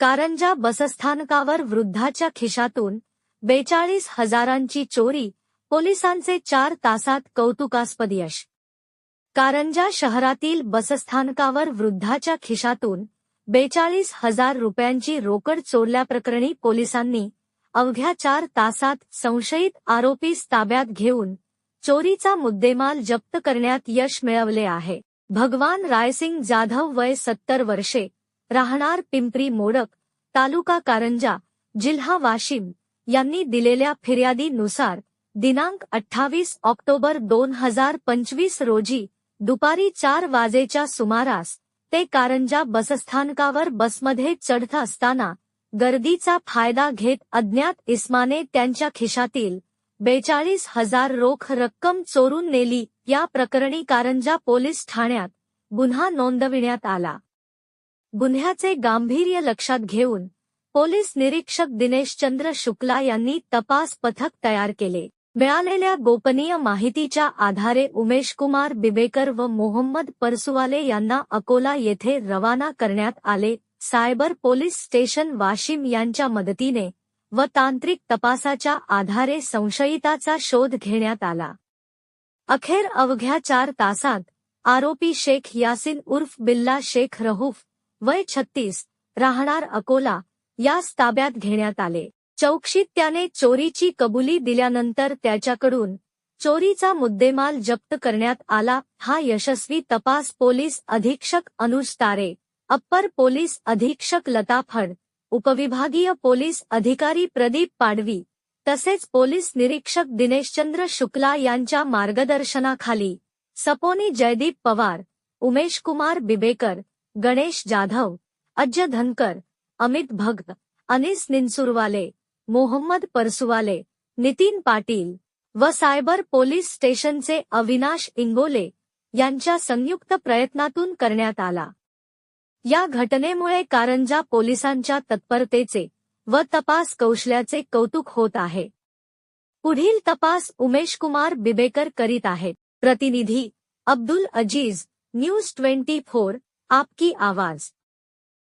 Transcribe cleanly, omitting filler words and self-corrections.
कारंजा बसस्थानकावर वृद्धाच्या खिशातून 42,000ची चोरी, पोलिसांचे 4 तासात कौतुकास्पद यश। कारंजा शहरातील बसस्थानकावर वृद्धाच्या खिशातून 42,000 रुपयांची रोकड चोरल्याप्रकरणी पोलिसांनी अवघ्या 4 तासात संशयित आरोपीस ताब्यात घेऊन चोरीचा मुद्देमाल जप्त करण्यात यश मिळवले आहे। भगवान रायसिंग जाधव वय 70 वर्षे, राहणार पिंपरी मोडक, तालुका कारंजा, जिल्हा वाशिम यांनी दिलेल्या फिर्यादीनुसार दिनांक 28 ऑक्टोबर 2025 रोजी दुपारी 4 वाजेच्या सुमारास ते कारंजा बसस्थानकावर बसमध्ये चढत असताना गर्दीचा फायदा घेत अज्ञात इसमाने त्यांच्या खिशातील 42,000 रोख रक्कम चोरून नेली। या प्रकरणी कारंजा पोलीस ठाण्यात गुन्हा नोंदविण्यात आला। गुन्ह्याचे गांभीर्य लक्षात घेऊन पोलीस निरीक्षक दिनेशचंद्र शुक्ला यांनी तपास पथक तयार केले। मिळालेल्या गोपनीय माहितीच्या आधारे उमेशकुमार बिबेकर व मोहम्मद परसुवाले यांना अकोला येथे रवाना करण्यात आले। सायबर पोलीस स्टेशन वाशिम यांच्या मदतीने व तांत्रिक तपासाच्या आधारे संशयिताचा शोध घेण्यात आला। अखेर अवघ्या 4 तासात आरोपी शेख यासिन उर्फ बिल्ला शेख रऊफ वय 36, राहणार अकोला यास ताब्यात घेण्यात आले। चौकशीत त्याने चोरीची कबुली दिल्यानंतर त्याच्याकडून चोरीचा मुद्देमाल जप्त करण्यात आला। हा यशस्वी तपास पोलीस अधीक्षक अनुज तारे, अप्पर पोलीस अधीक्षक लता फड, उपविभागीय पोलीस अधिकारी प्रदीप पाडवी तसेच पोलीस निरीक्षक दिनेशचंद्र शुक्ला यांच्या मार्गदर्शनाखाली सपोनी जयदीप पवार, उमेशकुमार बिबेकर, गणेश जाधव, अज्ज धनकर, अमित भगत, अनिस निनसुरवाले, मोहम्मद परसुवाले, नितीन पाटील व सायबर पोलीस स्टेशनचे अविनाश इंगोले यांच्या संयुक्त प्रयत्नातून करण्यात आला। या घटनेमुळे कारंजा पोलिसांच्या तत्परतेचे व तपास कौशल्याचे कौतुक होत आहे। पुढील तपास उमेशकुमार बिबेकर करीत आहेत। प्रतिनिधी अब्दुल अजीज, न्यूज 24, आपकी आवाज।